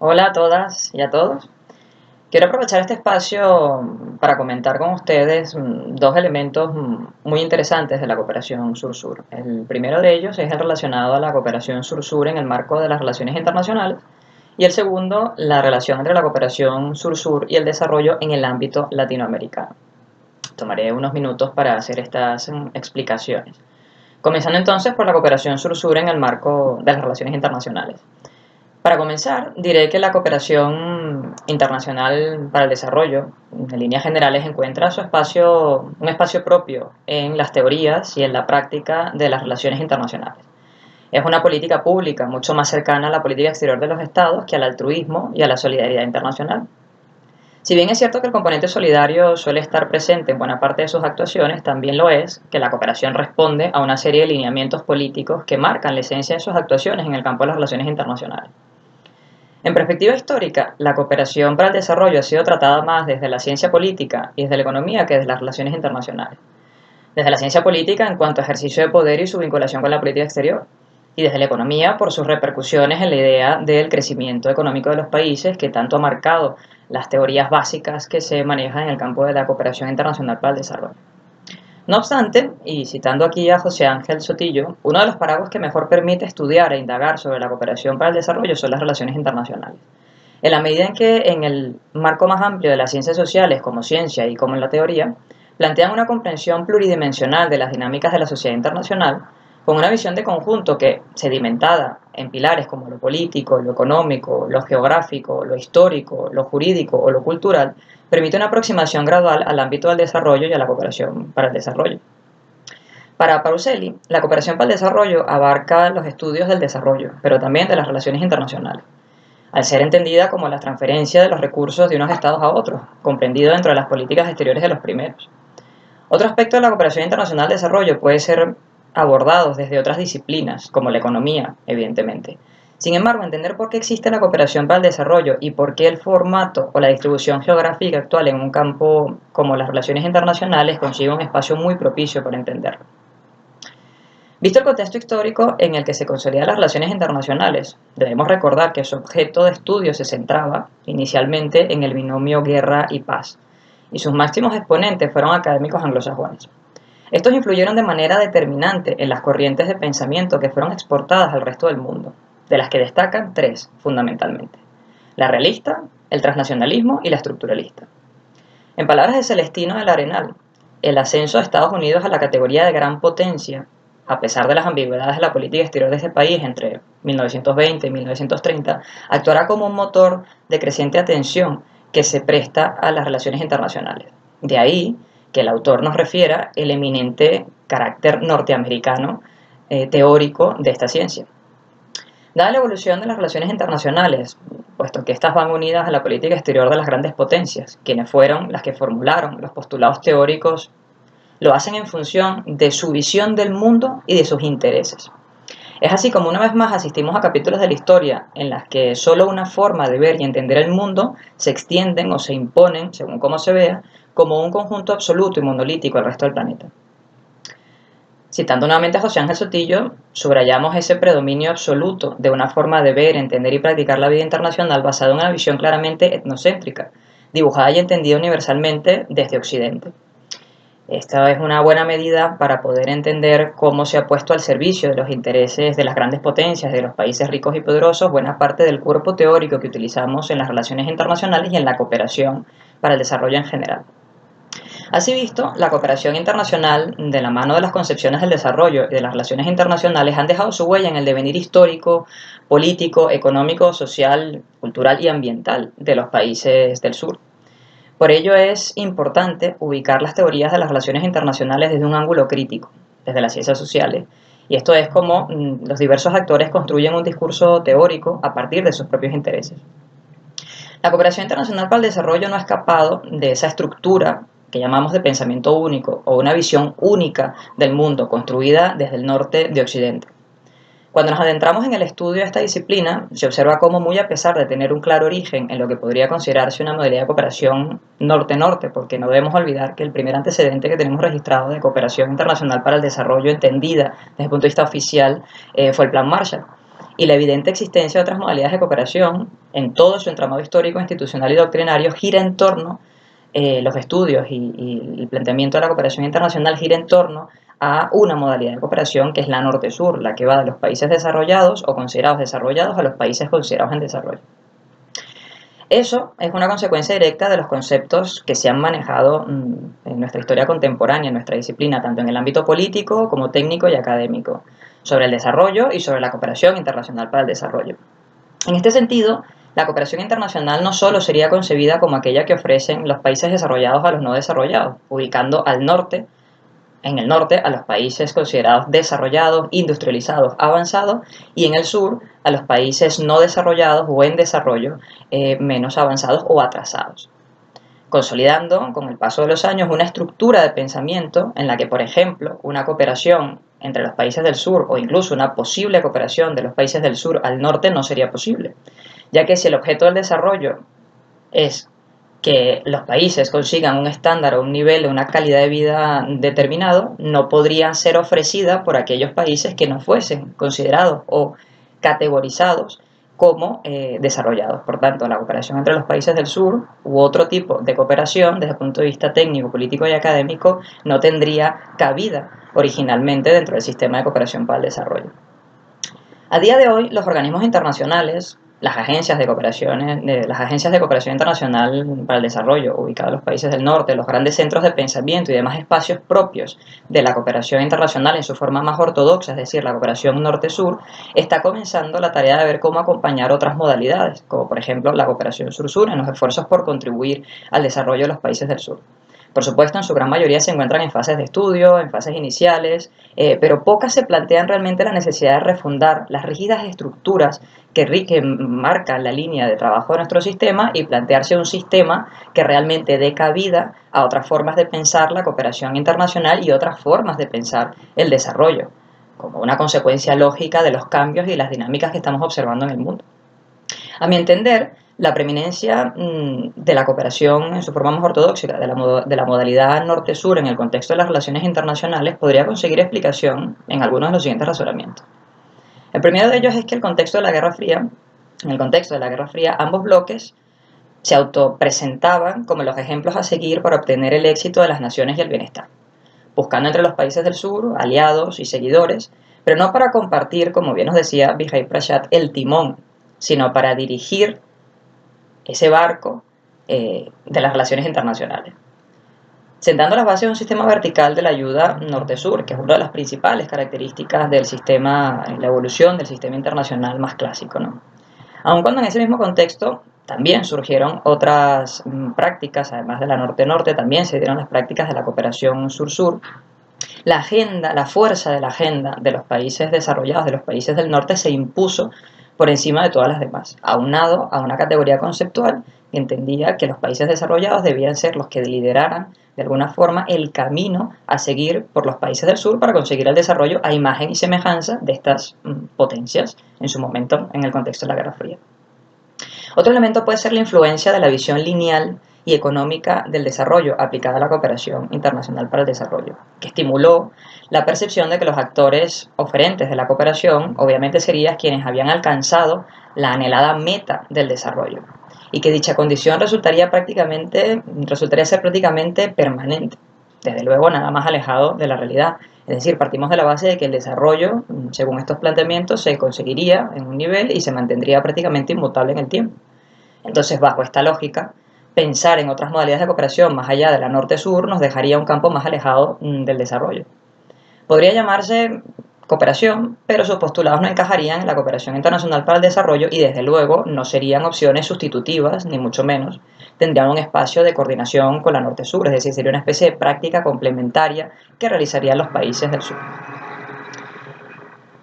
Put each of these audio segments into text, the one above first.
Hola a todas y a todos. Quiero aprovechar este espacio para comentar con ustedes dos elementos muy interesantes de la cooperación sur-sur. El primero de ellos es el relacionado a la cooperación sur-sur en el marco de las relaciones internacionales y el segundo, la relación entre la cooperación sur-sur y el desarrollo en el ámbito latinoamericano. Tomaré unos minutos para hacer estas explicaciones. Comenzando entonces por la cooperación sur-sur en el marco de las relaciones internacionales. Para comenzar, diré que la cooperación internacional para el desarrollo, en líneas generales, encuentra un espacio propio en las teorías y en la práctica de las relaciones internacionales. Es una política pública mucho más cercana a la política exterior de los estados que al altruismo y a la solidaridad internacional. Si bien es cierto que el componente solidario suele estar presente en buena parte de sus actuaciones, también lo es que la cooperación responde a una serie de lineamientos políticos que marcan la esencia de sus actuaciones en el campo de las relaciones internacionales. En perspectiva histórica, la cooperación para el desarrollo ha sido tratada más desde la ciencia política y desde la economía que desde las relaciones internacionales. Desde la ciencia política en cuanto a ejercicio de poder y su vinculación con la política exterior, y desde la economía por sus repercusiones en la idea del crecimiento económico de los países que tanto ha marcado las teorías básicas que se manejan en el campo de la cooperación internacional para el desarrollo. No obstante, y citando aquí a José Ángel Sotillo, uno de los paraguas que mejor permite estudiar e indagar sobre la cooperación para el desarrollo son las relaciones internacionales. En la medida en que en el marco más amplio de las ciencias sociales como ciencia y como en la teoría, plantean una comprensión pluridimensional de las dinámicas de la sociedad internacional, con una visión de conjunto que, sedimentada en pilares como lo político, lo económico, lo geográfico, lo histórico, lo jurídico o lo cultural, permite una aproximación gradual al ámbito del desarrollo y a la cooperación para el desarrollo. Para Paruselli, la cooperación para el desarrollo abarca los estudios del desarrollo, pero también de las relaciones internacionales, al ser entendida como la transferencia de los recursos de unos estados a otros, comprendido dentro de las políticas exteriores de los primeros. Otro aspecto de la cooperación internacional de desarrollo puede ser abordado desde otras disciplinas, como la economía, evidentemente. Sin embargo, entender por qué existe la cooperación para el desarrollo y por qué el formato o la distribución geográfica actual en un campo como las relaciones internacionales consigue un espacio muy propicio para entenderlo. Visto el contexto histórico en el que se consolidan las relaciones internacionales, debemos recordar que su objeto de estudio se centraba inicialmente en el binomio guerra y paz, y sus máximos exponentes fueron académicos anglosajones. Estos influyeron de manera determinante en las corrientes de pensamiento que fueron exportadas al resto del mundo, de las que destacan tres, fundamentalmente: la realista, el transnacionalismo y la estructuralista. En palabras de Celestino del Arenal, el ascenso de Estados Unidos a la categoría de gran potencia, a pesar de las ambigüedades de la política exterior de ese país entre 1920 y 1930, actuará como un motor de creciente atención que se presta a las relaciones internacionales. De ahí que el autor nos refiera el eminente carácter norteamericano teórico de esta ciencia. Dada la evolución de las relaciones internacionales, puesto que estas van unidas a la política exterior de las grandes potencias, quienes fueron las que formularon los postulados teóricos, lo hacen en función de su visión del mundo y de sus intereses. Es así como una vez más asistimos a capítulos de la historia en las que solo una forma de ver y entender el mundo se extienden o se imponen, según cómo se vea, como un conjunto absoluto y monolítico al resto del planeta. Citando nuevamente a José Ángel Sotillo, subrayamos ese predominio absoluto de una forma de ver, entender y practicar la vida internacional basada en una visión claramente etnocéntrica, dibujada y entendida universalmente desde Occidente. Esta es una buena medida para poder entender cómo se ha puesto al servicio de los intereses de las grandes potencias, de los países ricos y poderosos, buena parte del cuerpo teórico que utilizamos en las relaciones internacionales y en la cooperación para el desarrollo en general. Así visto, la cooperación internacional, de la mano de las concepciones del desarrollo y de las relaciones internacionales, han dejado su huella en el devenir histórico, político, económico, social, cultural y ambiental de los países del sur. Por ello es importante ubicar las teorías de las relaciones internacionales desde un ángulo crítico, desde las ciencias sociales, y esto es cómo los diversos actores construyen un discurso teórico a partir de sus propios intereses. La cooperación internacional para el desarrollo no ha escapado de esa estructura que llamamos de pensamiento único o una visión única del mundo construida desde el norte de Occidente. Cuando nos adentramos en el estudio de esta disciplina, se observa cómo, muy a pesar de tener un claro origen en lo que podría considerarse una modalidad de cooperación norte-norte, porque no debemos olvidar que el primer antecedente que tenemos registrado de cooperación internacional para el desarrollo entendida desde el punto de vista oficial fue el Plan Marshall. y la evidente existencia de otras modalidades de cooperación en todo su entramado histórico, institucional y doctrinario gira en torno, los estudios y el planteamiento de la cooperación internacional gira en torno a una modalidad de cooperación que es la norte-sur, la que va de los países desarrollados o considerados desarrollados a los países considerados en desarrollo. Eso es una consecuencia directa de los conceptos que se han manejado en nuestra historia contemporánea, en nuestra disciplina, tanto en el ámbito político como técnico y académico, sobre el desarrollo y sobre la cooperación internacional para el desarrollo. En este sentido, la cooperación internacional no solo sería concebida como aquella que ofrecen los países desarrollados a los no desarrollados, ubicando en el norte a los países considerados desarrollados, industrializados, avanzados, y en el sur a los países no desarrollados o en desarrollo, menos avanzados o atrasados, consolidando con el paso de los años una estructura de pensamiento en la que, por ejemplo, una cooperación entre los países del sur o incluso una posible cooperación de los países del sur al norte no sería posible, ya que si el objeto del desarrollo es que los países consigan un estándar o un nivel de una calidad de vida determinado, no podrían ser ofrecidas por aquellos países que no fuesen considerados o categorizados como desarrollados. Por tanto, la cooperación entre los países del sur u otro tipo de cooperación desde el punto de vista técnico, político y académico no tendría cabida originalmente dentro del sistema de cooperación para el desarrollo. A día de hoy, los organismos internacionales, las agencias de cooperación internacional para el desarrollo ubicadas en los países del norte, los grandes centros de pensamiento y demás espacios propios de la cooperación internacional en su forma más ortodoxa, es decir, la cooperación norte-sur, está comenzando la tarea de ver cómo acompañar otras modalidades, como por ejemplo la cooperación sur-sur, en los esfuerzos por contribuir al desarrollo de los países del sur. Por supuesto, en su gran mayoría se encuentran en fases de estudio, en fases iniciales, pero pocas se plantean realmente la necesidad de refundar las rígidas estructuras que marcan la línea de trabajo de nuestro sistema y plantearse un sistema que realmente dé cabida a otras formas de pensar la cooperación internacional y otras formas de pensar el desarrollo, como una consecuencia lógica de los cambios y las dinámicas que estamos observando en el mundo. A mi entender, la preeminencia de la cooperación en su forma más ortodoxa, de la modalidad norte-sur en el contexto de las relaciones internacionales, podría conseguir explicación en algunos de los siguientes razonamientos. El primero de ellos es que en el contexto de la Guerra Fría, ambos bloques se autopresentaban como los ejemplos a seguir para obtener el éxito de las naciones y el bienestar, buscando entre los países del sur aliados y seguidores, pero no para compartir, como bien nos decía Vijay Prashad, el timón, sino para dirigir ese barco de las relaciones internacionales, sentando las bases de un sistema vertical de la ayuda norte-sur, que es una de las principales características del sistema, la evolución del sistema internacional más clásico, ¿no? Aun cuando en ese mismo contexto también surgieron otras prácticas, además de la norte-norte, también se dieron las prácticas de la cooperación sur-sur. La fuerza de la agenda de los países desarrollados, de los países del norte, se impuso por encima de todas las demás, aunado a una categoría conceptual que entendía que los países desarrollados debían ser los que lideraran de alguna forma el camino a seguir por los países del sur para conseguir el desarrollo a imagen y semejanza de estas potencias en su momento en el contexto de la Guerra Fría. Otro elemento puede ser la influencia de la visión lineal y económica del desarrollo aplicada a la cooperación internacional para el desarrollo, que estimuló la percepción de que los actores oferentes de la cooperación obviamente serían quienes habían alcanzado la anhelada meta del desarrollo y que dicha condición resultaría ser prácticamente permanente, desde luego nada más alejado de la realidad. Es decir, partimos de la base de que el desarrollo, según estos planteamientos, se conseguiría en un nivel y se mantendría prácticamente inmutable en el tiempo. Entonces, bajo esta lógica, pensar en otras modalidades de cooperación más allá de la norte-sur nos dejaría un campo más alejado del desarrollo. Podría llamarse cooperación, pero sus postulados no encajarían en la cooperación internacional para el desarrollo y desde luego no serían opciones sustitutivas, ni mucho menos. Tendrían un espacio de coordinación con la norte-sur, es decir, sería una especie de práctica complementaria que realizarían los países del sur.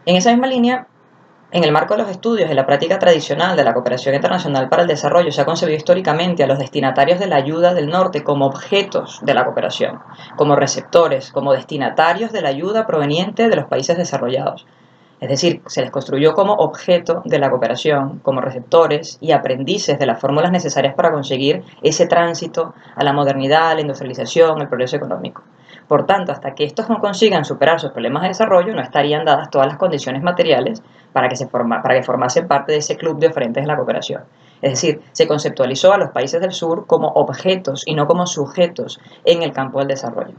En esa misma línea, en el marco de los estudios de la práctica tradicional de la cooperación internacional para el desarrollo, se ha concebido históricamente a los destinatarios de la ayuda del norte como objetos de la cooperación, como receptores, como destinatarios de la ayuda proveniente de los países desarrollados. Es decir, se les construyó como objeto de la cooperación, como receptores y aprendices de las fórmulas necesarias para conseguir ese tránsito a la modernidad, a la industrialización, al progreso económico. Por tanto, hasta que estos no consigan superar sus problemas de desarrollo, no estarían dadas todas las condiciones materiales para que formasen parte de ese club de oferentes de la cooperación. Es decir, se conceptualizó a los países del sur como objetos y no como sujetos en el campo del desarrollo.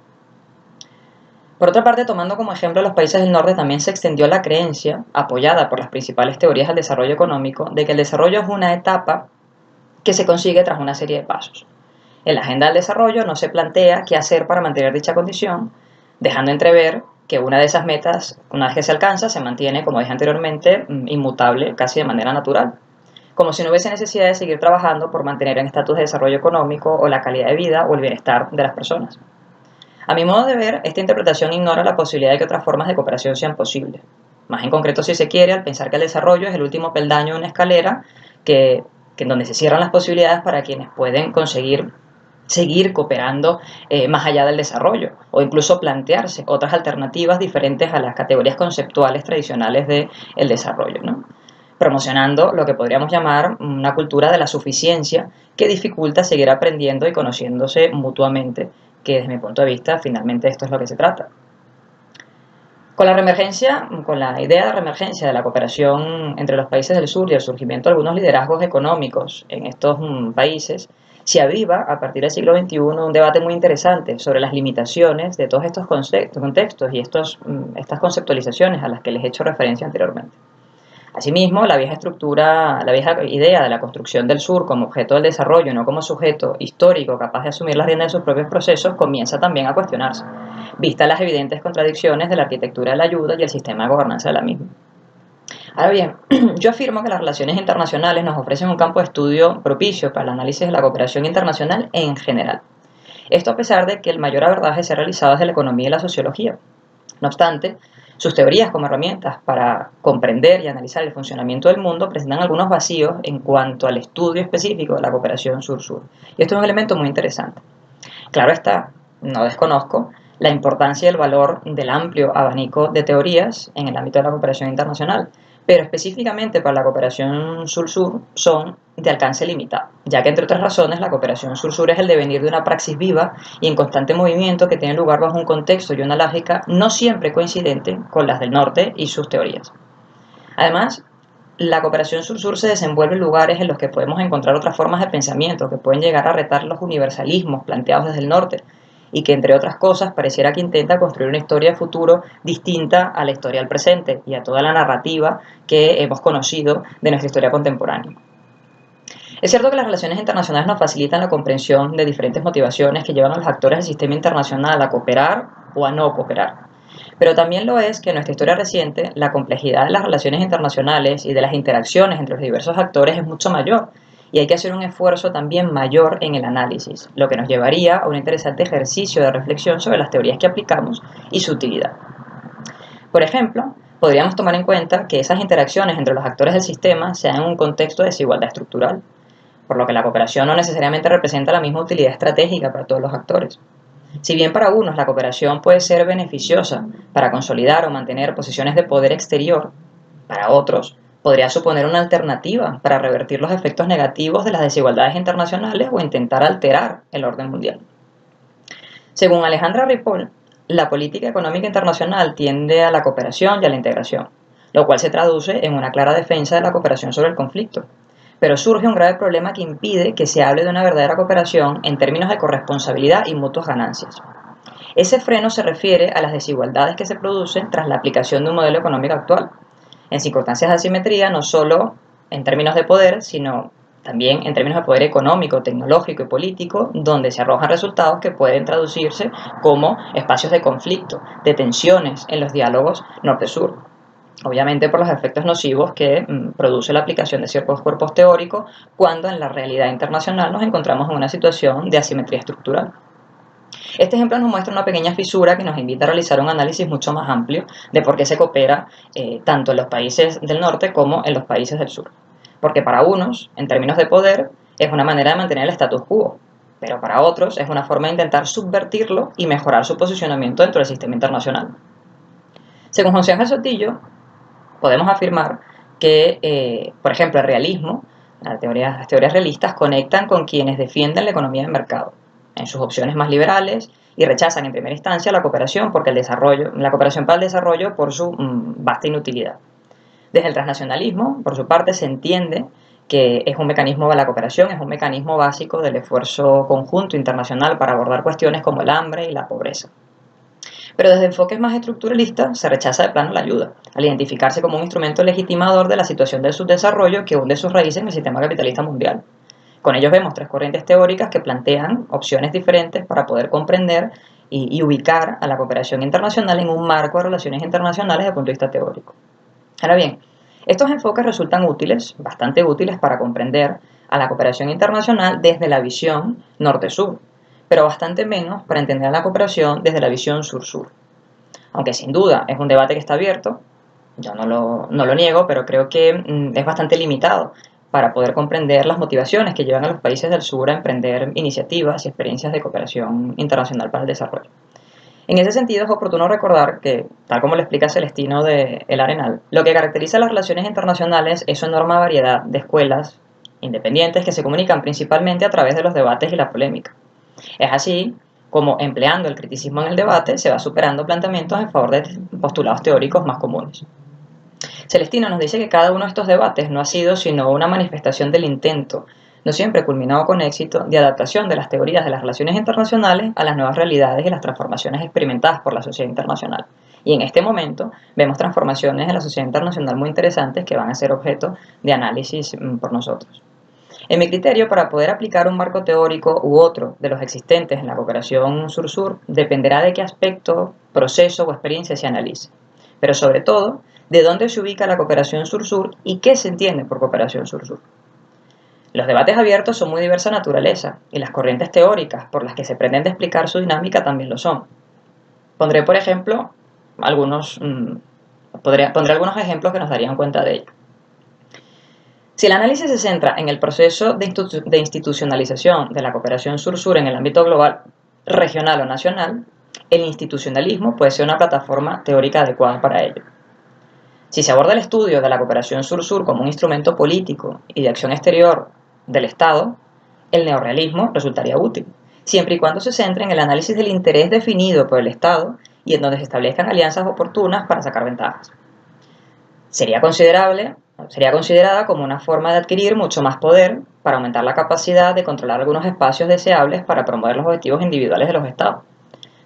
Por otra parte, tomando como ejemplo a los países del norte, también se extendió la creencia, apoyada por las principales teorías del desarrollo económico, de que el desarrollo es una etapa que se consigue tras una serie de pasos. En la agenda del desarrollo no se plantea qué hacer para mantener dicha condición, dejando entrever que una de esas metas, una vez que se alcanza, se mantiene, como dije anteriormente, inmutable, casi de manera natural, como si no hubiese necesidad de seguir trabajando por mantener el estatus de desarrollo económico o la calidad de vida o el bienestar de las personas. A mi modo de ver, esta interpretación ignora la posibilidad de que otras formas de cooperación sean posibles. Más en concreto, si se quiere, al pensar que el desarrollo es el último peldaño de una escalera en donde se cierran las posibilidades para quienes pueden conseguir seguir cooperando más allá del desarrollo o incluso plantearse otras alternativas diferentes a las categorías conceptuales tradicionales del desarrollo, ¿no? Promocionando lo que podríamos llamar una cultura de la suficiencia que dificulta seguir aprendiendo y conociéndose mutuamente, que desde mi punto de vista finalmente esto es lo que se trata. Con la idea de reemergencia de la cooperación entre los países del sur y el surgimiento de algunos liderazgos económicos en estos países, se aviva a partir del siglo XXI un debate muy interesante sobre las limitaciones de todos estos contextos y estas conceptualizaciones a las que les he hecho referencia anteriormente. Asimismo, la vieja idea de la construcción del sur como objeto del desarrollo, no como sujeto histórico capaz de asumir las riendas de sus propios procesos, comienza también a cuestionarse, vistas las evidentes contradicciones de la arquitectura de la ayuda y el sistema de gobernanza de la misma. Ahora bien, yo afirmo que las relaciones internacionales nos ofrecen un campo de estudio propicio para el análisis de la cooperación internacional en general. Esto a pesar de que el mayor abordaje se ha realizado desde la economía y la sociología. No obstante, sus teorías como herramientas para comprender y analizar el funcionamiento del mundo presentan algunos vacíos en cuanto al estudio específico de la cooperación sur-sur. Y esto es un elemento muy interesante. Claro está, no desconozco la importancia y el valor del amplio abanico de teorías en el ámbito de la cooperación internacional, pero específicamente para la cooperación sur-sur son de alcance limitado, ya que entre otras razones la cooperación sur-sur es el devenir de una praxis viva y en constante movimiento que tiene lugar bajo un contexto y una lógica no siempre coincidente con las del norte y sus teorías. Además, la cooperación sur-sur se desenvuelve en lugares en los que podemos encontrar otras formas de pensamiento que pueden llegar a retar los universalismos planteados desde el norte y que, entre otras cosas, pareciera que intenta construir una historia de futuro distinta a la historia del presente y a toda la narrativa que hemos conocido de nuestra historia contemporánea. Es cierto que las relaciones internacionales nos facilitan la comprensión de diferentes motivaciones que llevan a los actores del sistema internacional a cooperar o a no cooperar. Pero también lo es que en nuestra historia reciente la complejidad de las relaciones internacionales y de las interacciones entre los diversos actores es mucho mayor y hay que hacer un esfuerzo también mayor en el análisis, lo que nos llevaría a un interesante ejercicio de reflexión sobre las teorías que aplicamos y su utilidad. Por ejemplo, podríamos tomar en cuenta que esas interacciones entre los actores del sistema se dan en un contexto de desigualdad estructural, por lo que la cooperación no necesariamente representa la misma utilidad estratégica para todos los actores. Si bien para unos la cooperación puede ser beneficiosa para consolidar o mantener posiciones de poder exterior, para otros podría suponer una alternativa para revertir los efectos negativos de las desigualdades internacionales o intentar alterar el orden mundial. Según Alejandra Ripoll, la política económica internacional tiende a la cooperación y a la integración, lo cual se traduce en una clara defensa de la cooperación sobre el conflicto. Pero surge un grave problema que impide que se hable de una verdadera cooperación en términos de corresponsabilidad y mutuas ganancias. Ese freno se refiere a las desigualdades que se producen tras la aplicación de un modelo económico actual, en circunstancias de asimetría no solo en términos de poder, sino también en términos de poder económico, tecnológico y político, donde se arrojan resultados que pueden traducirse como espacios de conflicto, de tensiones en los diálogos norte-sur. Obviamente por los efectos nocivos que produce la aplicación de ciertos cuerpos teóricos cuando en la realidad internacional nos encontramos en una situación de asimetría estructural. Este ejemplo nos muestra una pequeña fisura que nos invita a realizar un análisis mucho más amplio de por qué se coopera tanto en los países del norte como en los países del sur. Porque para unos, en términos de poder, es una manera de mantener el status quo, pero para otros es una forma de intentar subvertirlo y mejorar su posicionamiento dentro del sistema internacional. Según José Ángel Sotillo, podemos afirmar que, por ejemplo, el realismo, las teorías realistas conectan con quienes defienden la economía de mercado. en sus opciones más liberales y rechazan en primera instancia la cooperación la cooperación para el desarrollo por su vasta inutilidad. Desde el transnacionalismo, por su parte, se entiende que es un mecanismo de la cooperación, es un mecanismo básico del esfuerzo conjunto internacional para abordar cuestiones como el hambre y la pobreza. Pero desde enfoques más estructuralistas se rechaza de plano la ayuda, al identificarse como un instrumento legitimador de la situación del subdesarrollo que hunde sus raíces en el sistema capitalista mundial. Con ellos vemos tres corrientes teóricas que plantean opciones diferentes para poder comprender y ubicar a la cooperación internacional en un marco de relaciones internacionales desde el punto de vista teórico. Ahora bien, estos enfoques resultan útiles, bastante útiles para comprender a la cooperación internacional desde la visión norte-sur, pero bastante menos para entender a la cooperación desde la visión sur-sur. Aunque sin duda es un debate que está abierto, yo no lo niego, pero creo que es bastante limitado para poder comprender las motivaciones que llevan a los países del sur a emprender iniciativas y experiencias de cooperación internacional para el desarrollo. En ese sentido, es oportuno recordar que, tal como lo explica Celestino de El Arenal, lo que caracteriza las relaciones internacionales es su enorme variedad de escuelas independientes que se comunican principalmente a través de los debates y la polémica. Es así como, empleando el criticismo en el debate, se va superando planteamientos en favor de postulados teóricos más comunes. Celestino nos dice que cada uno de estos debates no ha sido sino una manifestación del intento, no siempre culminado con éxito, de adaptación de las teorías de las relaciones internacionales a las nuevas realidades y las transformaciones experimentadas por la sociedad internacional. Y en este momento vemos transformaciones en la sociedad internacional muy interesantes que van a ser objeto de análisis por nosotros. En mi criterio, para poder aplicar un marco teórico u otro de los existentes en la cooperación sur-sur, dependerá de qué aspecto, proceso o experiencia se analice. Pero sobre todo, de dónde se ubica la cooperación sur-sur y qué se entiende por cooperación sur-sur. Los debates abiertos son muy diversa naturaleza y las corrientes teóricas por las que se pretende explicar su dinámica también lo son. Pondré, por ejemplo, pondré algunos ejemplos que nos darían cuenta de ello. Si el análisis se centra en el proceso de institucionalización de la cooperación sur-sur en el ámbito global, regional o nacional, el institucionalismo puede ser una plataforma teórica adecuada para ello. Si se aborda el estudio de la cooperación sur-sur como un instrumento político y de acción exterior del Estado, el neorrealismo resultaría útil, siempre y cuando se centre en el análisis del interés definido por el Estado y en donde se establezcan alianzas oportunas para sacar ventajas. Sería considerada como una forma de adquirir mucho más poder para aumentar la capacidad de controlar algunos espacios deseables para promover los objetivos individuales de los Estados.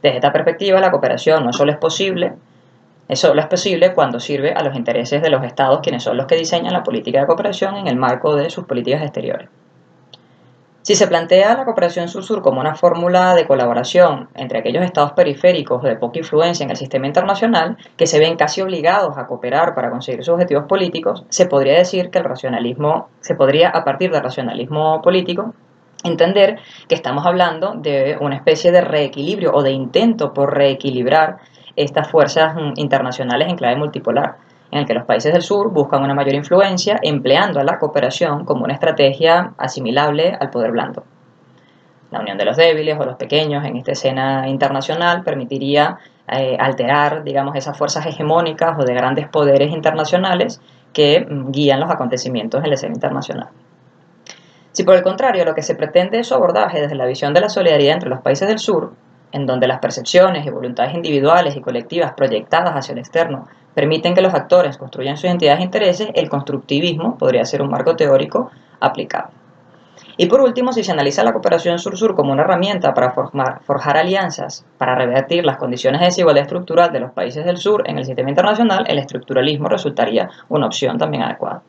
Desde esta perspectiva, la cooperación no solo es posible cuando sirve a los intereses de los Estados, quienes son los que diseñan la política de cooperación en el marco de sus políticas exteriores. Si se plantea la cooperación sur-sur como una fórmula de colaboración entre aquellos estados periféricos de poca influencia en el sistema internacional, que se ven casi obligados a cooperar para conseguir sus objetivos políticos, se podría decir que a partir del racionalismo político, entender que estamos hablando de una especie de reequilibrio o de intento por reequilibrar estas fuerzas internacionales en clave multipolar, en el que los países del sur buscan una mayor influencia empleando a la cooperación como una estrategia asimilable al poder blando. La unión de los débiles o los pequeños en esta escena internacional permitiría alterar, digamos, esas fuerzas hegemónicas o de grandes poderes internacionales que guían los acontecimientos en la escena internacional. Si por el contrario lo que se pretende es su abordaje desde la visión de la solidaridad entre los países del sur, en donde las percepciones y voluntades individuales y colectivas proyectadas hacia el externo permiten que los actores construyan sus identidades e intereses, el constructivismo podría ser un marco teórico aplicable. Y por último, si se analiza la cooperación sur-sur como una herramienta para forjar alianzas, para revertir las condiciones de desigualdad estructural de los países del sur en el sistema internacional, el estructuralismo resultaría una opción también adecuada.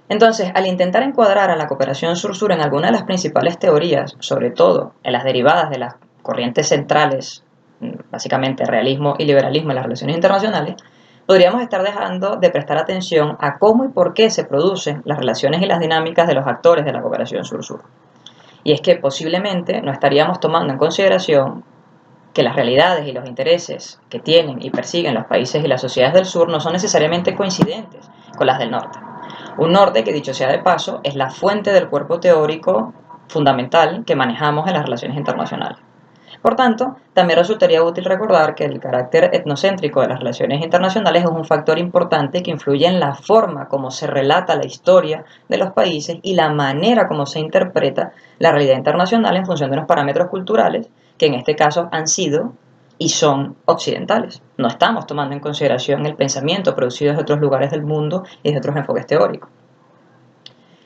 Entonces, al intentar encuadrar a la cooperación sur-sur en alguna de las principales teorías, sobre todo en las derivadas de las corrientes centrales, básicamente realismo y liberalismo en las relaciones internacionales, podríamos estar dejando de prestar atención a cómo y por qué se producen las relaciones y las dinámicas de los actores de la cooperación sur-sur. Y es que posiblemente no estaríamos tomando en consideración que las realidades y los intereses que tienen y persiguen los países y las sociedades del sur no son necesariamente coincidentes con las del norte. Un norte que, dicho sea de paso, es la fuente del cuerpo teórico fundamental que manejamos en las relaciones internacionales. Por tanto, también resultaría útil recordar que el carácter etnocéntrico de las relaciones internacionales es un factor importante que influye en la forma como se relata la historia de los países y la manera como se interpreta la realidad internacional en función de unos parámetros culturales que en este caso han sido y son occidentales. No estamos tomando en consideración el pensamiento producido desde otros lugares del mundo y desde otros enfoques teóricos.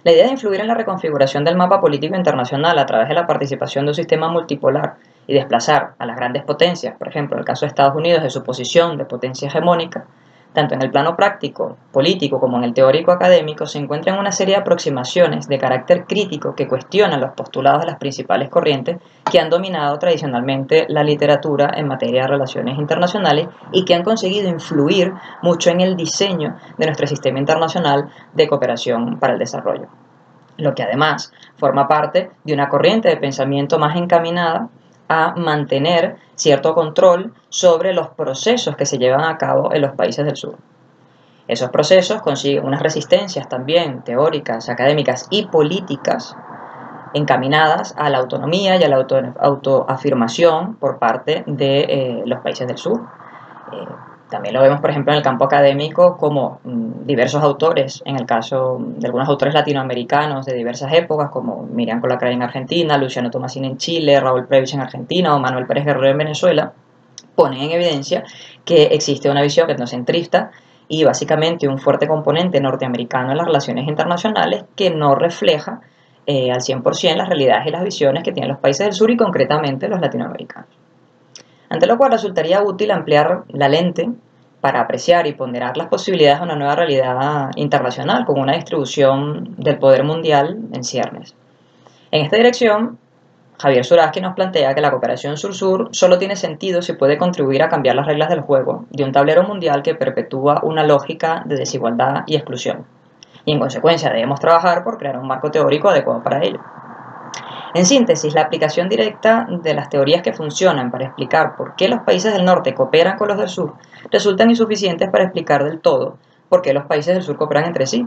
La idea de influir en la reconfiguración del mapa político internacional a través de la participación de un sistema multipolar y desplazar a las grandes potencias, por ejemplo, en el caso de Estados Unidos, de su posición de potencia hegemónica, tanto en el plano práctico, político, como en el teórico académico, se encuentra en una serie de aproximaciones de carácter crítico que cuestionan los postulados de las principales corrientes que han dominado tradicionalmente la literatura en materia de relaciones internacionales y que han conseguido influir mucho en el diseño de nuestro sistema internacional de cooperación para el desarrollo. Lo que además forma parte de una corriente de pensamiento más encaminada a mantener cierto control sobre los procesos que se llevan a cabo en los países del sur. Esos procesos consiguen unas resistencias también teóricas, académicas y políticas encaminadas a la autonomía y a la autoafirmación por parte de los países del sur. También lo vemos, por ejemplo, en el campo académico como diversos autores, en el caso de algunos autores latinoamericanos de diversas épocas, como Miriam Colacray en Argentina, Luciano Tomasini en Chile, Raúl Prebisch en Argentina o Manuel Pérez Guerrero en Venezuela, ponen en evidencia que existe una visión etnocentrista y básicamente un fuerte componente norteamericano en las relaciones internacionales que no refleja al 100% las realidades y las visiones que tienen los países del sur y concretamente los latinoamericanos. Ante lo cual resultaría útil ampliar la lente para apreciar y ponderar las posibilidades de una nueva realidad internacional con una distribución del poder mundial en ciernes. En esta dirección, Javier Zurabski nos plantea que la cooperación sur-sur solo tiene sentido si puede contribuir a cambiar las reglas del juego de un tablero mundial que perpetúa una lógica de desigualdad y exclusión. Y en consecuencia debemos trabajar por crear un marco teórico adecuado para ello. En síntesis, la aplicación directa de las teorías que funcionan para explicar por qué los países del norte cooperan con los del sur resultan insuficientes para explicar del todo por qué los países del sur cooperan entre sí,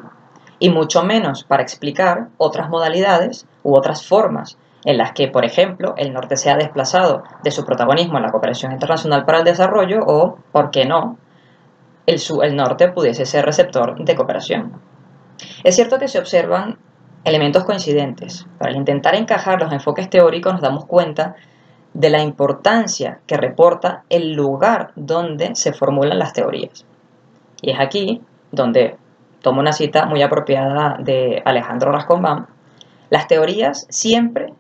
y mucho menos para explicar otras modalidades u otras formas en las que, por ejemplo, el norte se ha desplazado de su protagonismo en la cooperación internacional para el desarrollo o, por qué no, el norte pudiese ser receptor de cooperación. Es cierto que se observan elementos coincidentes, pero al intentar encajar los enfoques teóricos nos damos cuenta de la importancia que reporta el lugar donde se formulan las teorías. Y es aquí donde tomo una cita muy apropiada de Alejandro Rascombam: las teorías siempre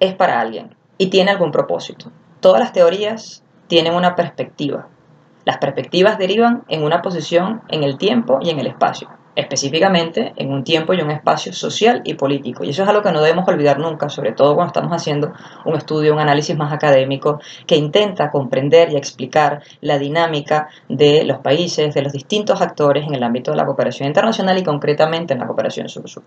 es para alguien y tiene algún propósito. Todas las teorías tienen una perspectiva. Las perspectivas derivan en una posición en el tiempo y en el espacio, específicamente en un tiempo y un espacio social y político. Y eso es algo que no debemos olvidar nunca, sobre todo cuando estamos haciendo un estudio, un análisis más académico que intenta comprender y explicar la dinámica de los países, de los distintos actores en el ámbito de la cooperación internacional y concretamente en la cooperación sur-sur.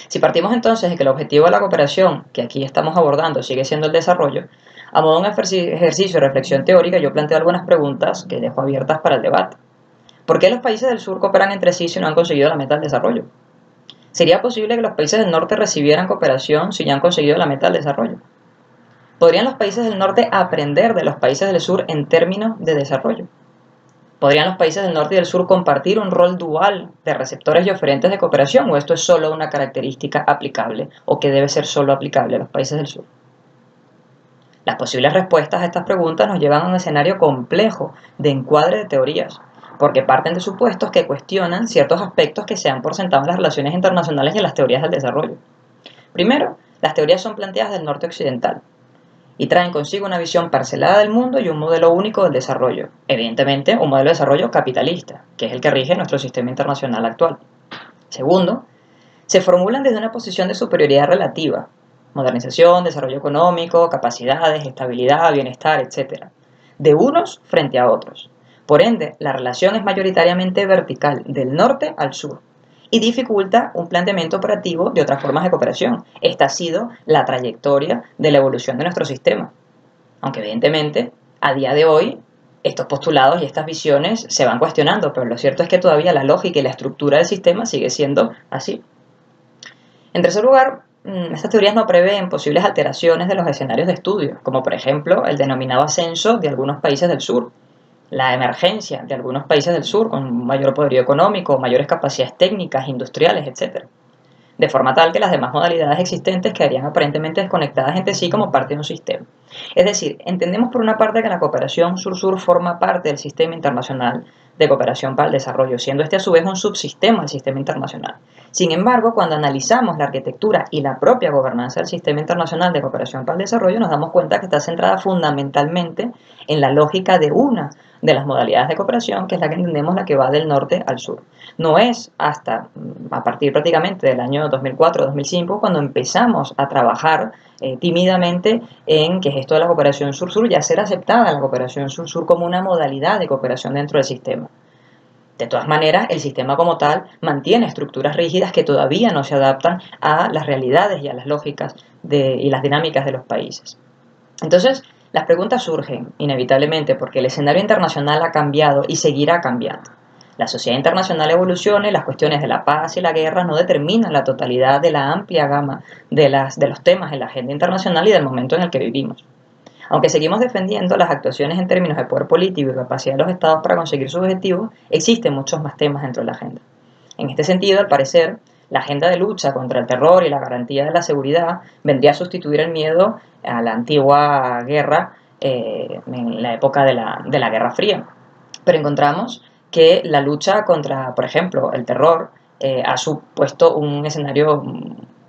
Si partimos entonces de que el objetivo de la cooperación que aquí estamos abordando sigue siendo el desarrollo, a modo de un ejercicio de reflexión teórica yo planteo algunas preguntas que dejo abiertas para el debate. ¿Por qué los países del sur cooperan entre sí si no han conseguido la meta del desarrollo? ¿Sería posible que los países del norte recibieran cooperación si ya han conseguido la meta del desarrollo? ¿Podrían los países del norte aprender de los países del sur en términos de desarrollo? ¿Podrían los países del norte y del sur compartir un rol dual de receptores y oferentes de cooperación? ¿O esto es solo una característica aplicable o que debe ser solo aplicable a los países del sur? Las posibles respuestas a estas preguntas nos llevan a un escenario complejo de encuadre de teorías, porque parten de supuestos que cuestionan ciertos aspectos que se han por sentado en las relaciones internacionales y en las teorías del desarrollo. Primero, las teorías son planteadas del norte occidental y traen consigo una visión parcelada del mundo y un modelo único del desarrollo. Evidentemente, un modelo de desarrollo capitalista, que es el que rige nuestro sistema internacional actual. Segundo, se formulan desde una posición de superioridad relativa: modernización, desarrollo económico, capacidades, estabilidad, bienestar, etc., de unos frente a otros. Por ende, la relación es mayoritariamente vertical, del norte al sur, y dificulta un planteamiento operativo de otras formas de cooperación. Esta ha sido la trayectoria de la evolución de nuestro sistema. Aunque evidentemente, a día de hoy, estos postulados y estas visiones se van cuestionando, pero lo cierto es que todavía la lógica y la estructura del sistema sigue siendo así. En tercer lugar, estas teorías no prevén posibles alteraciones de los escenarios de estudio, como por ejemplo el denominado ascenso de algunos países del sur, la emergencia de algunos países del sur con mayor poderío económico, mayores capacidades técnicas, industriales, etc. De forma tal que las demás modalidades existentes quedarían aparentemente desconectadas entre sí como parte de un sistema. Es decir, entendemos por una parte que la cooperación sur-sur forma parte del sistema internacional de cooperación para el desarrollo, siendo este a su vez un subsistema del sistema internacional. Sin embargo, cuando analizamos la arquitectura y la propia gobernanza del sistema internacional de cooperación para el desarrollo, nos damos cuenta que está centrada fundamentalmente en la lógica de una de las modalidades de cooperación, que es la que entendemos, la que va del norte al sur. No es hasta a partir prácticamente del año 2004-2005 cuando empezamos a trabajar tímidamente en que es esto de la cooperación sur-sur, ya ser aceptada la cooperación sur-sur como una modalidad de cooperación dentro del sistema. De todas maneras, el sistema como tal mantiene estructuras rígidas que todavía no se adaptan a las realidades y a las lógicas y las dinámicas de los países. Entonces, las preguntas surgen inevitablemente porque el escenario internacional ha cambiado y seguirá cambiando. La sociedad internacional evoluciona y las cuestiones de la paz y la guerra no determinan la totalidad de la amplia gama de los temas en la agenda internacional y del momento en el que vivimos. Aunque seguimos defendiendo las actuaciones en términos de poder político y capacidad de los estados para conseguir sus objetivos, existen muchos más temas dentro de la agenda. En este sentido, al parecer, la agenda de lucha contra el terror y la garantía de la seguridad vendría a sustituir el miedo a la antigua guerra en la época de la Guerra Fría. Pero encontramos que la lucha contra, por ejemplo, el terror ha supuesto un escenario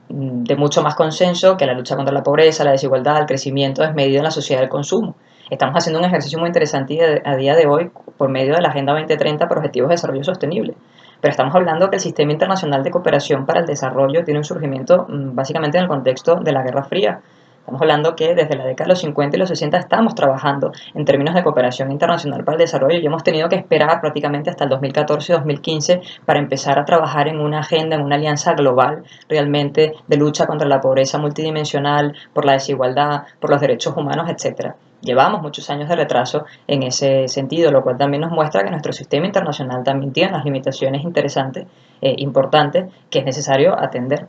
de mucho más consenso que la lucha contra la pobreza, la desigualdad, el crecimiento desmedido en la sociedad del consumo. Estamos haciendo un ejercicio muy interesante a día de hoy por medio de la Agenda 2030 para Objetivos de Desarrollo Sostenible. Pero estamos hablando que el Sistema Internacional de Cooperación para el Desarrollo tiene un surgimiento básicamente en el contexto de la Guerra Fría. Estamos hablando que desde la década de los 50 y los 60 estamos trabajando en términos de cooperación internacional para el desarrollo y hemos tenido que esperar prácticamente hasta el 2014 y 2015 para empezar a trabajar en una agenda, en una alianza global realmente de lucha contra la pobreza multidimensional, por la desigualdad, por los derechos humanos, etc. Llevamos muchos años de retraso en ese sentido, lo cual también nos muestra que nuestro sistema internacional también tiene unas limitaciones interesantes, importantes, que es necesario atender.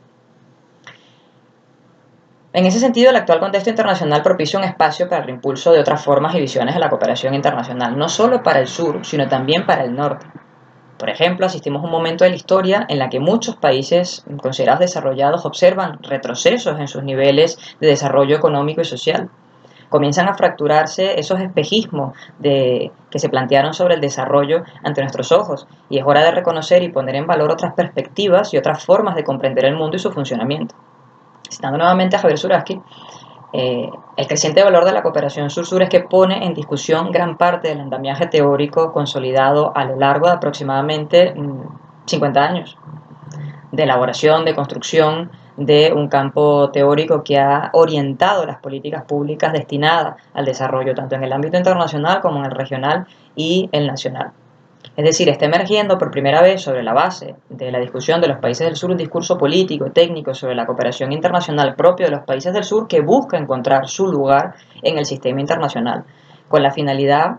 En ese sentido, el actual contexto internacional propicia un espacio para el reimpulso de otras formas y visiones de la cooperación internacional, no solo para el sur, sino también para el norte. Por ejemplo, asistimos a un momento de la historia en la que muchos países considerados desarrollados observan retrocesos en sus niveles de desarrollo económico y social. Comienzan a fracturarse esos espejismos que se plantearon sobre el desarrollo ante nuestros ojos, y es hora de reconocer y poner en valor otras perspectivas y otras formas de comprender el mundo y su funcionamiento. Citando nuevamente a Javier Zurabski, el creciente valor de la cooperación sur-sur es que pone en discusión gran parte del andamiaje teórico consolidado a lo largo de aproximadamente 50 años de elaboración, de construcción de un campo teórico que ha orientado las políticas públicas destinadas al desarrollo, tanto en el ámbito internacional como en el regional y el nacional. Es decir, está emergiendo por primera vez sobre la base de la discusión de los países del sur un discurso político, técnico sobre la cooperación internacional propio de los países del sur que busca encontrar su lugar en el sistema internacional, con la finalidad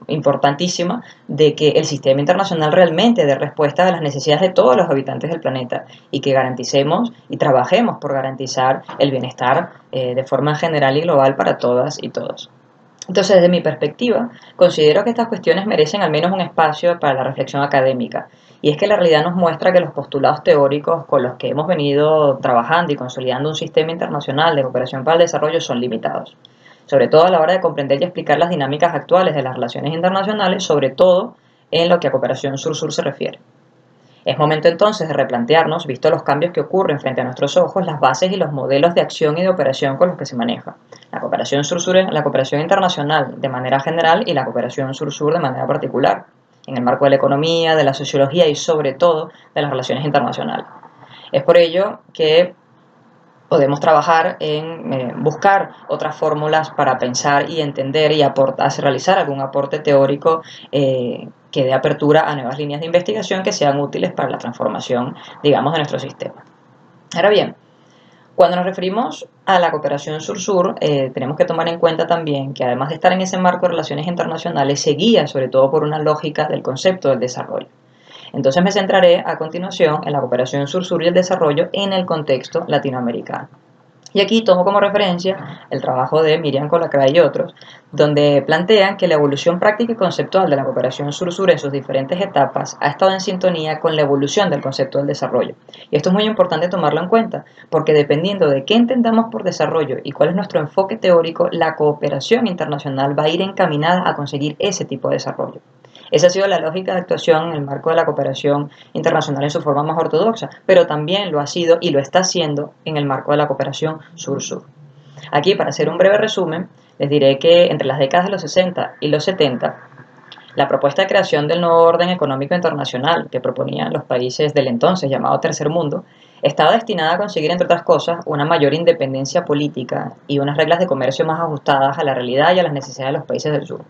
importantísima de que el sistema internacional realmente dé respuesta a las necesidades de todos los habitantes del planeta y que garanticemos y trabajemos por garantizar el bienestar de forma general y global para todas y todos. Entonces, desde mi perspectiva, considero que estas cuestiones merecen al menos un espacio para la reflexión académica, y es que la realidad nos muestra que los postulados teóricos con los que hemos venido trabajando y consolidando un sistema internacional de cooperación para el desarrollo son limitados, sobre todo a la hora de comprender y explicar las dinámicas actuales de las relaciones internacionales, sobre todo en lo que a cooperación sur-sur se refiere. Es momento entonces de replantearnos, visto los cambios que ocurren frente a nuestros ojos, las bases y los modelos de acción y de operación con los que se maneja. La cooperación sur-sur, la cooperación internacional de manera general y la cooperación sur-sur de manera particular, en el marco de la economía, de la sociología y sobre todo de las relaciones internacionales. Es por ello que podemos trabajar en buscar otras fórmulas para pensar y entender y realizar algún aporte teórico que dé apertura a nuevas líneas de investigación que sean útiles para la transformación, digamos, de nuestro sistema. Ahora bien, cuando nos referimos a la cooperación sur-sur, tenemos que tomar en cuenta también que además de estar en ese marco de relaciones internacionales, se guía sobre todo por una lógica del concepto del desarrollo. Entonces me centraré a continuación en la cooperación sur-sur y el desarrollo en el contexto latinoamericano. Y aquí tomo como referencia el trabajo de Miriam Colacray y otros, donde plantean que la evolución práctica y conceptual de la cooperación sur-sur en sus diferentes etapas ha estado en sintonía con la evolución del concepto del desarrollo. Y esto es muy importante tomarlo en cuenta, porque dependiendo de qué entendamos por desarrollo y cuál es nuestro enfoque teórico, la cooperación internacional va a ir encaminada a conseguir ese tipo de desarrollo. Esa ha sido la lógica de actuación en el marco de la cooperación internacional en su forma más ortodoxa, pero también lo ha sido y lo está haciendo en el marco de la cooperación sur-sur. Aquí, para hacer un breve resumen, les diré que entre las décadas de los 60 y los 70, la propuesta de creación del nuevo orden económico internacional que proponían los países del entonces llamado Tercer Mundo estaba destinada a conseguir, entre otras cosas, una mayor independencia política y unas reglas de comercio más ajustadas a la realidad y a las necesidades de los países del sur.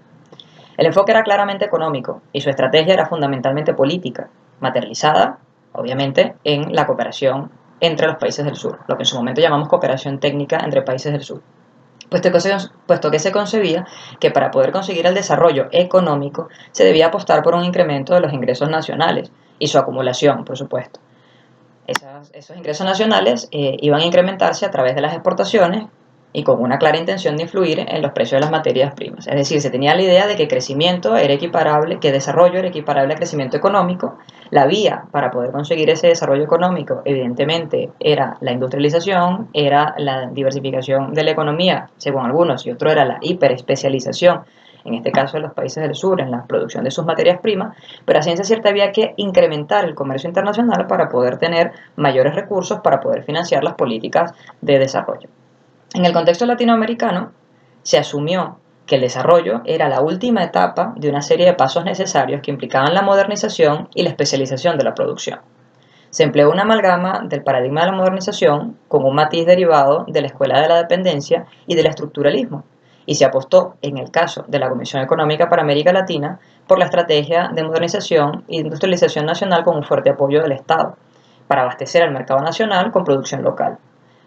El enfoque era claramente económico y su estrategia era fundamentalmente política, materializada, obviamente, en la cooperación entre los países del sur, lo que en su momento llamamos cooperación técnica entre países del sur. Puesto que se concebía que para poder conseguir el desarrollo económico se debía apostar por un incremento de los ingresos nacionales y su acumulación, por supuesto. Esos ingresos nacionales iban a incrementarse a través de las exportaciones y con una clara intención de influir en los precios de las materias primas. Es decir, se tenía la idea de que crecimiento era equiparable, que desarrollo era equiparable a crecimiento económico. La vía para poder conseguir ese desarrollo económico, evidentemente, era la industrialización, era la diversificación de la economía, según algunos, y otro era la hiperespecialización, en este caso en los países del sur, en la producción de sus materias primas, pero a ciencia cierta había que incrementar el comercio internacional para poder tener mayores recursos para poder financiar las políticas de desarrollo. En el contexto latinoamericano, se asumió que el desarrollo era la última etapa de una serie de pasos necesarios que implicaban la modernización y la especialización de la producción. Se empleó una amalgama del paradigma de la modernización con un matiz derivado de la escuela de la dependencia y del estructuralismo, y se apostó, en el caso de la Comisión Económica para América Latina, por la estrategia de modernización e industrialización nacional con un fuerte apoyo del Estado, para abastecer al mercado nacional con producción local,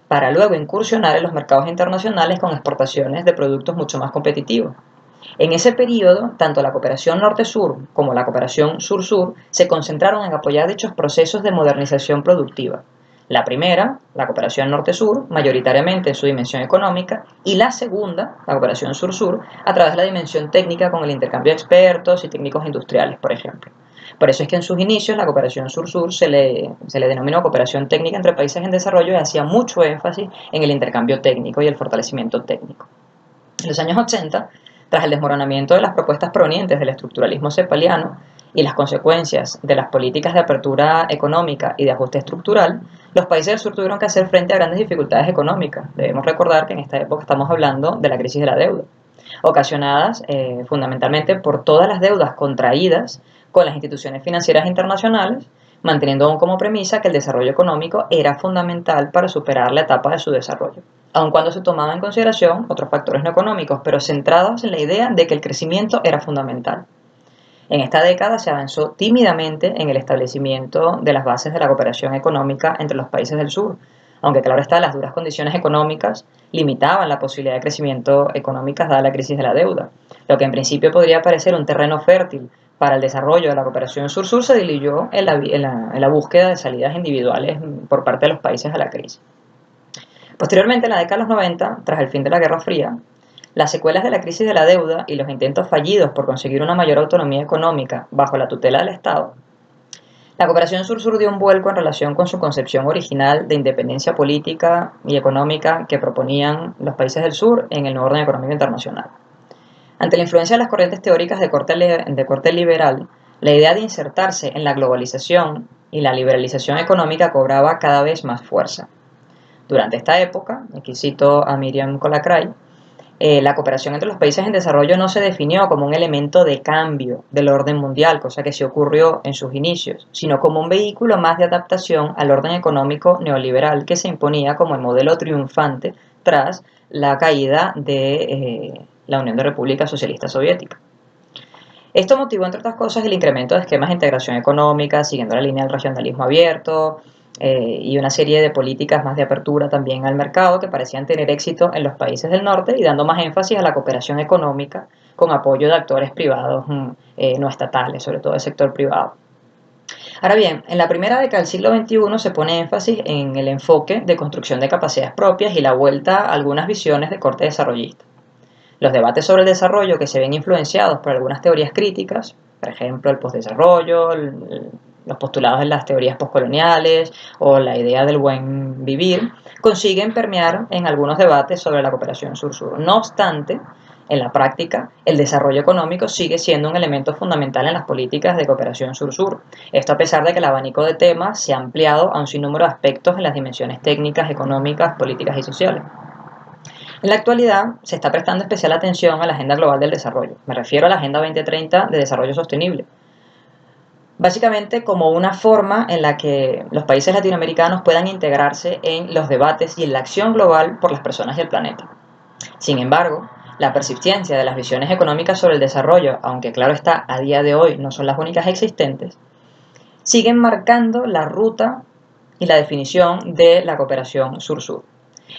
para luego incursionar en los mercados internacionales con exportaciones de productos mucho más competitivos. En ese periodo, tanto la cooperación norte-sur como la cooperación sur-sur se concentraron en apoyar dichos procesos de modernización productiva. La primera, la cooperación norte-sur, mayoritariamente en su dimensión económica, y la segunda, la cooperación sur-sur, a través de la dimensión técnica con el intercambio de expertos y técnicos industriales, por ejemplo. Por eso es que en sus inicios la cooperación sur-sur se le denominó cooperación técnica entre países en desarrollo y hacía mucho énfasis en el intercambio técnico y el fortalecimiento técnico. En los años 80, tras el desmoronamiento de las propuestas provenientes del estructuralismo cepaliano y las consecuencias de las políticas de apertura económica y de ajuste estructural, los países del sur tuvieron que hacer frente a grandes dificultades económicas. Debemos recordar que en esta época estamos hablando de la crisis de la deuda, ocasionadas fundamentalmente por todas las deudas contraídas con las instituciones financieras internacionales, manteniendo aún como premisa que el desarrollo económico era fundamental para superar la etapa de su desarrollo, aun cuando se tomaban en consideración otros factores no económicos, pero centrados en la idea de que el crecimiento era fundamental. En esta década se avanzó tímidamente en el establecimiento de las bases de la cooperación económica entre los países del sur, aunque claro está, las duras condiciones económicas limitaban la posibilidad de crecimiento económico dada la crisis de la deuda. Lo que en principio podría parecer un terreno fértil para el desarrollo de la cooperación sur-sur se diluyó en la búsqueda de salidas individuales por parte de los países a la crisis. Posteriormente, en la década de los 90, tras el fin de la Guerra Fría, las secuelas de la crisis de la deuda y los intentos fallidos por conseguir una mayor autonomía económica bajo la tutela del Estado, la cooperación sur-sur dio un vuelco en relación con su concepción original de independencia política y económica que proponían los países del sur en el nuevo orden económico internacional. Ante la influencia de las corrientes teóricas de corte liberal, la idea de insertarse en la globalización y la liberalización económica cobraba cada vez más fuerza. Durante esta época, aquí cito a Miriam Colacray, la cooperación entre los países en desarrollo no se definió como un elemento de cambio del orden mundial, cosa que sí ocurrió en sus inicios, sino como un vehículo más de adaptación al orden económico neoliberal que se imponía como el modelo triunfante tras la caída de la Unión de Repúblicas Socialistas Soviéticas. Esto motivó, entre otras cosas, el incremento de esquemas de integración económica, siguiendo la línea del regionalismo abierto, y una serie de políticas más de apertura también al mercado que parecían tener éxito en los países del norte y dando más énfasis a la cooperación económica con apoyo de actores privados no estatales, sobre todo del sector privado. Ahora bien, en la primera década del siglo XXI se pone énfasis en el enfoque de construcción de capacidades propias y la vuelta a algunas visiones de corte desarrollista. Los debates sobre el desarrollo que se ven influenciados por algunas teorías críticas, por ejemplo el postdesarrollo, los postulados en las teorías postcoloniales o la idea del buen vivir, consiguen permear en algunos debates sobre la cooperación sur-sur. No obstante, en la práctica, el desarrollo económico sigue siendo un elemento fundamental en las políticas de cooperación sur-sur. Esto a pesar de que el abanico de temas se ha ampliado a un sinnúmero de aspectos en las dimensiones técnicas, económicas, políticas y sociales. En la actualidad se está prestando especial atención a la Agenda Global del Desarrollo. Me refiero a la Agenda 2030 de Desarrollo Sostenible. Básicamente como una forma en la que los países latinoamericanos puedan integrarse en los debates y en la acción global por las personas y el planeta. Sin embargo, la persistencia de las visiones económicas sobre el desarrollo, aunque claro está, a día de hoy no son las únicas existentes, siguen marcando la ruta y la definición de la cooperación sur-sur.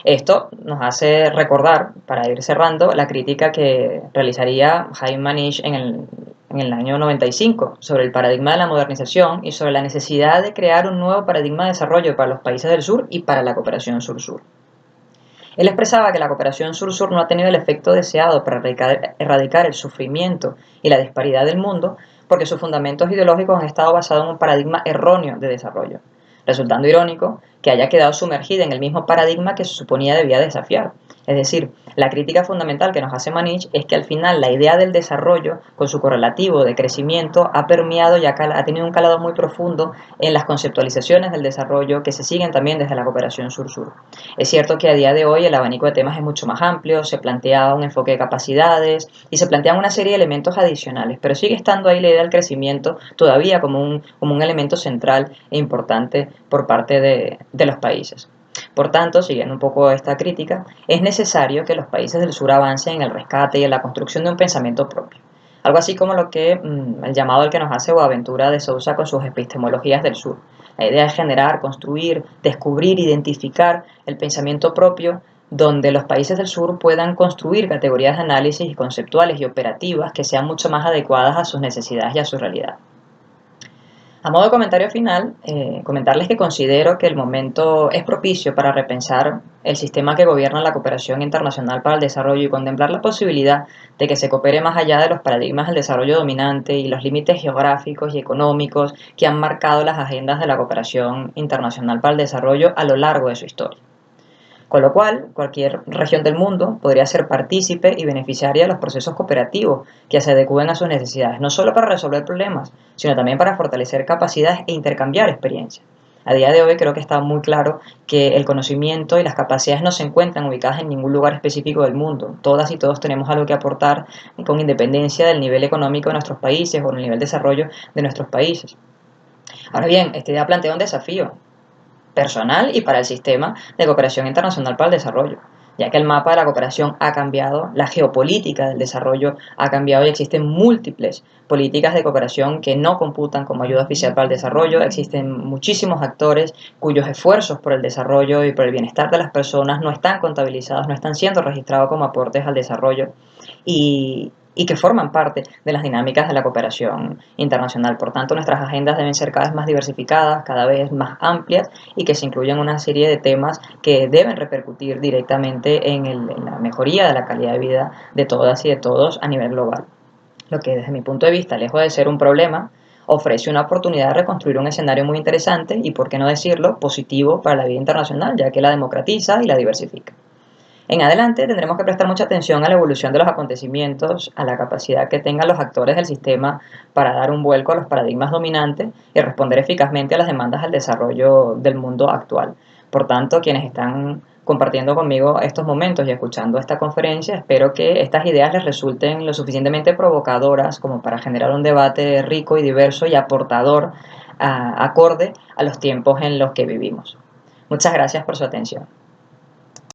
Esto nos hace recordar, para ir cerrando, la crítica que realizaría Jaime Manish en el año 95 sobre el paradigma de la modernización y sobre la necesidad de crear un nuevo paradigma de desarrollo para los países del sur y para la cooperación sur-sur. Él expresaba que la cooperación sur-sur no ha tenido el efecto deseado para erradicar el sufrimiento y la disparidad del mundo porque sus fundamentos ideológicos han estado basados en un paradigma erróneo de desarrollo, resultando irónico que haya quedado sumergida en el mismo paradigma que se suponía debía desafiar. Es decir, la crítica fundamental que nos hace Manish es que al final la idea del desarrollo, con su correlativo de crecimiento, ha permeado y ha tenido un calado muy profundo en las conceptualizaciones del desarrollo que se siguen también desde la cooperación sur-sur. Es cierto que a día de hoy el abanico de temas es mucho más amplio, se plantea un enfoque de capacidades y se plantean una serie de elementos adicionales, pero sigue estando ahí la idea del crecimiento todavía como un elemento central e importante por parte de los países. Por tanto, siguiendo un poco esta crítica, es necesario que los países del sur avancen en el rescate y en la construcción de un pensamiento propio. Algo así como lo que el llamado al que nos hace Boaventura de Sousa con sus epistemologías del sur. La idea es generar, construir, descubrir, identificar el pensamiento propio donde los países del sur puedan construir categorías de análisis conceptuales y operativas que sean mucho más adecuadas a sus necesidades y a su realidad. A modo de comentario final, comentarles que considero que el momento es propicio para repensar el sistema que gobierna la cooperación internacional para el desarrollo y contemplar la posibilidad de que se coopere más allá de los paradigmas del desarrollo dominante y los límites geográficos y económicos que han marcado las agendas de la cooperación internacional para el desarrollo a lo largo de su historia. Con lo cual, cualquier región del mundo podría ser partícipe y beneficiaria de los procesos cooperativos que se adecúen a sus necesidades, no solo para resolver problemas, sino también para fortalecer capacidades e intercambiar experiencias. A día de hoy creo que está muy claro que el conocimiento y las capacidades no se encuentran ubicadas en ningún lugar específico del mundo. Todas y todos tenemos algo que aportar con independencia del nivel económico de nuestros países o del nivel de desarrollo de nuestros países. Ahora bien, esta idea plantea un desafío personal y para el sistema de cooperación internacional para el desarrollo, ya que el mapa de la cooperación ha cambiado, la geopolítica del desarrollo ha cambiado y existen múltiples políticas de cooperación que no computan como ayuda oficial para el desarrollo, existen muchísimos actores cuyos esfuerzos por el desarrollo y por el bienestar de las personas no están contabilizados, no están siendo registrados como aportes al desarrollo y que forman parte de las dinámicas de la cooperación internacional. Por tanto, nuestras agendas deben ser cada vez más diversificadas, cada vez más amplias y que se incluyan una serie de temas que deben repercutir directamente en la mejoría de la calidad de vida de todas y de todos a nivel global. Lo que desde mi punto de vista, lejos de ser un problema, ofrece una oportunidad de reconstruir un escenario muy interesante y, por qué no decirlo, positivo para la vida internacional, ya que la democratiza y la diversifica. En adelante tendremos que prestar mucha atención a la evolución de los acontecimientos, a la capacidad que tengan los actores del sistema para dar un vuelco a los paradigmas dominantes y responder eficazmente a las demandas al desarrollo del mundo actual. Por tanto, quienes están compartiendo conmigo estos momentos y escuchando esta conferencia, espero que estas ideas les resulten lo suficientemente provocadoras como para generar un debate rico y diverso y aportador acorde a los tiempos en los que vivimos. Muchas gracias por su atención.